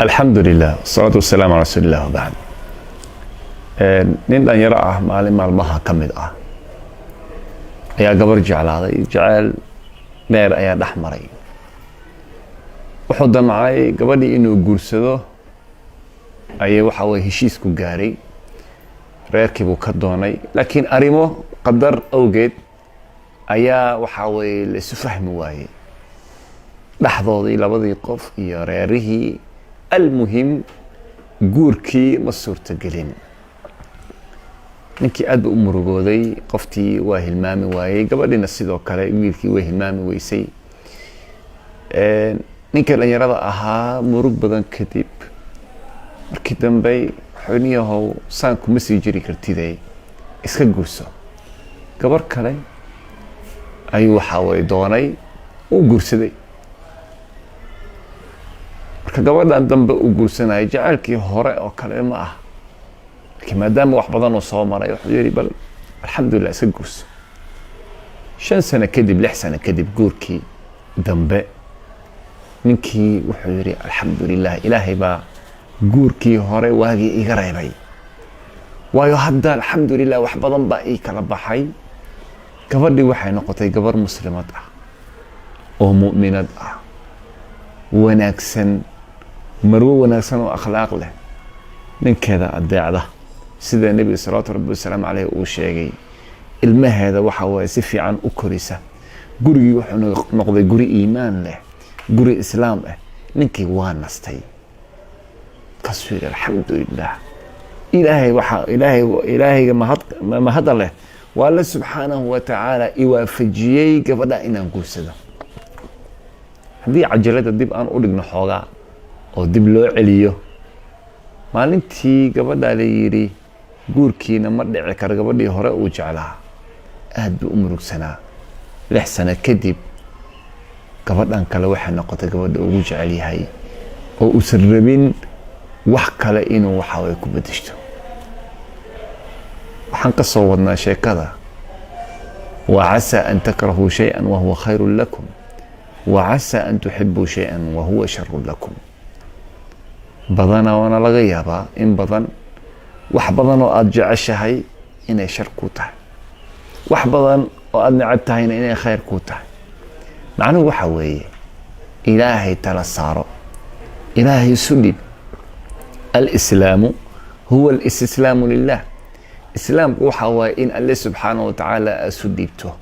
الحمد لله والصلاة والسلام على رسول الله وبعد. nin dhalinyaro ah maalin maalmaha ka mid ah ayaa gabar jeclaaday. jacayl dheer ayaa dhex maray. wuxuu damcay gabadhii inuu guursado ayay waxa way heshiis ku gaaray. reerkii buu ka doonay, laakiin arrimo qadar awgeed ayaa waxa way la isu fahmi waayay dhaxdoodii labadii qof iyo reerihii. almuhim guurkii ma suurtagelin. ninkii aad buu u murugooday, qoftii waa hilmaami waayey, gabadhiina sidoo kale wiilkii way hilmaami weysay. ninka dhalinyarada ahaa murug badan kadib markii dambe xuniyahow saan kuma sii jiri kartide iska guurso. gabar kale ayuu waxa way doonay u guursaday. marka gabadhan dambe u guursanayay jacaylkii hore oo kale ma ah. laakiin maadaama wax badan oo soo maray wuxuu yiri bal alxamdulillah iska guurso. 5 sano kadib 6 sano kadib guurkii dambe ninkii wuxuu yiri alxamdulillah ilaahay baa guurkii hore waagii iga reebay, waayo hadda alxamdulillah wax badan baa ii kala baxay. gabadhii waxay noqotay gabar muslimad ah oo mu'minad ah, wanaagsan, marwo wanaagsan oo akhlaaq leh, ninkeeda adeecda sida nabiga sallallahu alayhi wasallam uu sheegay. ilmaheeda waxa way si fiican u korisa. gurigii wuxuu noqday guri iimaan leh, guri islaam ah. ninkii waa nastay. kasfiir alxamdulillah. ilaahay ma hada leh waa la subxaanahu wa ta'ala iwaafajiyay gabadha inaan guursado. haddii cajalada dib aan u dhigno xoogaa oo dib loo celiyo, maalintii gabadha la yiri guurkiina ma dhici karo, gabadhii hore uu jeclaa aad buu u murugsanaa. 6 sano kadib gabadhan kale waxay noqotay gabadha ugu jecel yahay oo uusan rabin wax kale inuu waxa way ku bedeshto. waxaan ka soo wadnaa sheekada وعسى أن تكرهوا شيئا وهو خير لكم وعسى أن تحبوا شيئا وهو شر لكم. بدنا وانا laga yaabaa in badan wax badan oo aad jeceshahay inay shar ku tahay, wax badan oo aad neceb tahayna inay khayr ku tahay. macnuhu waxa weeye ilaahay tala saaro, ilaahay sudib. al-islaamu huwa al-istislaamu lillah. islaamku waxa waaye in alle subxaanahu wa tacaala sudibto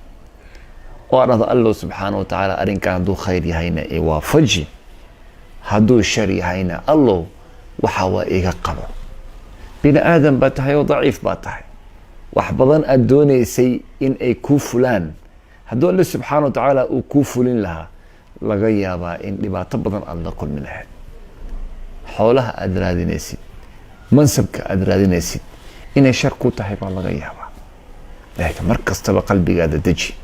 oo dhahdo allo subxaanahu wa tacaala arrinkan hadduu khayr yahayna waafaji, hadduu shar yahayna allo waxa waa iga qabo. bini aadan baa tahay oo daciif baa tahay. wax badan aad doonaysay in ay kuu fulaan, hadduu alle subxaanahu wa tacaala uu kuu fulin lahaa laga yaabaa in dhibaato badan aad la kulmi lahayd. xoolaha aad raadinaysid, mansabka aad raadinaysid inay shar ku tahay baa laga yaabaa. laakiin mar kastaba qalbigaada deji.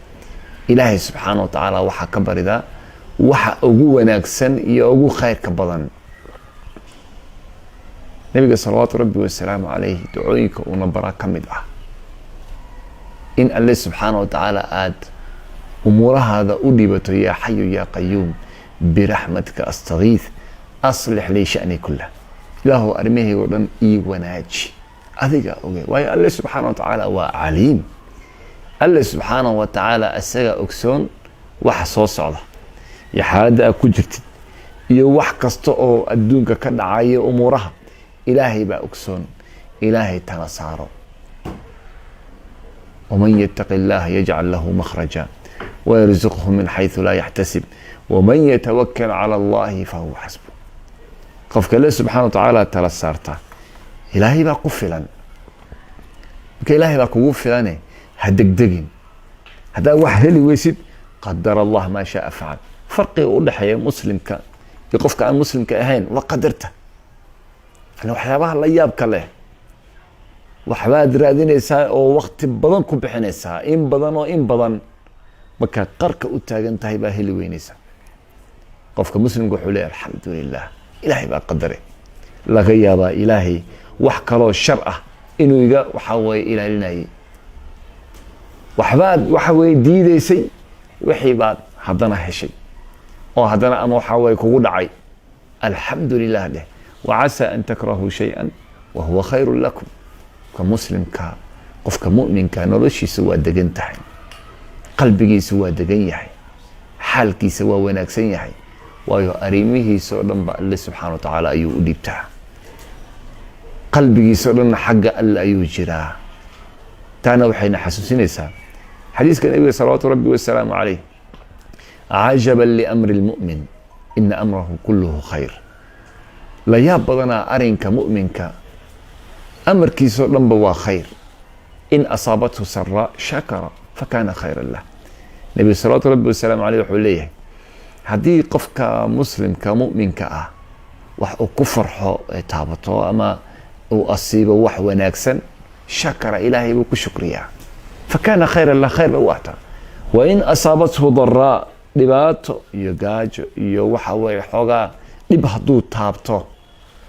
ilaahay subxaanahu wa tacaala waxaa ka baridaa waxa ugu wanaagsan iyo ugu khayrka badan. nabiga salawaatu rabbi wasalaamu calayhi ducooyinka uuna baraa ka mid ah in alle subxaanahu wa tacaala aad umuurahaada u dhibato. yaa xayu yaa qayuum biraxmatika astagiith aslix lii sha'ni kullah. ilaahu arrimahayga oo dhan ii wanaaji, adiga oge. waayo alle subxaanahu wa tacaala waa caliim. alle subxaanahu wa tacaala isaga ogsoon waxa soo socda iyo xaaladda aad ku jirtid iyo wax kasta oo adduunka ka dhacaya umuuraha. ilaahay baa ogsoon. ilaahay tala saaro. waman yattaqi illaha yajcal lahu makhraja wayarzuqhu min xayثu laa yaxtasib waman yatawakkal cala allahi fahuwa xasbu. qofka alle subxaanahu wa tacaala tala saarta ilaahay baa ku filan. marka ilaahay baa kugu filane ha degdegin. haddaad wax heli weysid qadar allah maa shaa facal. farqiga u dhexeeya muslimka iyo qofka aan muslimka ahayn waa qadarta. yani waxyaabaha la yaabka leh waxbaad raadinaysaa oo waqti badan ku bixinaysaa, in badan markaad qarka u taagan tahay baa heli weynaysaa. qofka muslimka wuxuu leeyahay alxamdulillah ilaahay baa qadare. laga yaabaa ilaahay wax kaloo shar ah inuu iga waxa way ilaalinayay. waxbaad waxa way diidaysay, wixii baad haddana heshay oo haddana ama waxa way kugu dhacay. alxamdulillah dheh. وعسى أن تكرهوا شيئا وهو خير لكم. كمسلم قفك مؤمن نرشي سوى دقن تحي قلبي سوى دقن يحي حالكي سوى وناكسن يحي وايو أريمه سؤالن الله سبحانه وتعالى أيو أديبتها قلبي سؤالن حق الله أيو جراه تانا وحين حسوسين إسا حديث كان النبي صلوات ربي والسلام عليه عجبا لأمر المؤمن إن أمره كله خير. لا يابضنا أرنك مؤمنك أمر كيسو لنبوا خير إن أصابته سراء شكر فكان خيرا له. النبي صلى الله عليه وسلم عليه وحليه هدي قفك مسلم كمؤمن وح كفر تابطه أما وأصيب وح وناكسن شكر إلهي بك شكريا فكان خيرا له خير بواتا. وإن أصابته ضراء dhibaato iyo gaajo iyo waxa way xogaa dhib haduu taabto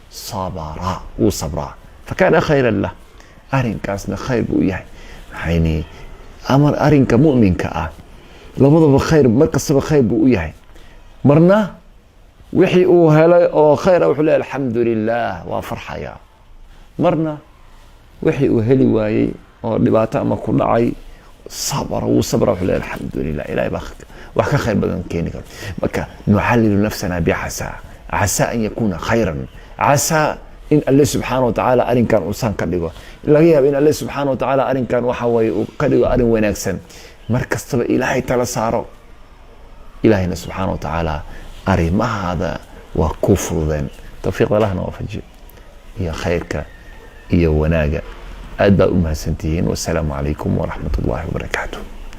sabara uu sabraa fakana khayran lah. arinkaasna khayr buu yahay maxayni amar arinka mu'minka labadaba khayr markastaba khayr buu yahay. marna wixii uu helay oo khayr wuxuu leeyahay alxamdulillaah waa farxaya. marna wixii uu heli waayay oo dhibaato ama ku dhacay صبر وصبر وحلا الحمد لله إلهي وحكا خير بدن كيني مكا نعلل نفسنا بعسى عسى أن يكون خيرا عسى إن الله سبحانه وتعالى أرين كان أنسان كدغو لغيها بإن الله سبحانه وتعالى أرين كان وحوي كدغو أرين وناكسن مركز طب إلهي تلا صارو إلهينا سبحانه وتعالى أرين ما هذا وكفر ذن توفيق الله نوفجي يا خيرك يا وناجا أدى أمها سنتين والسلام عليكم ورحمة الله وبركاته.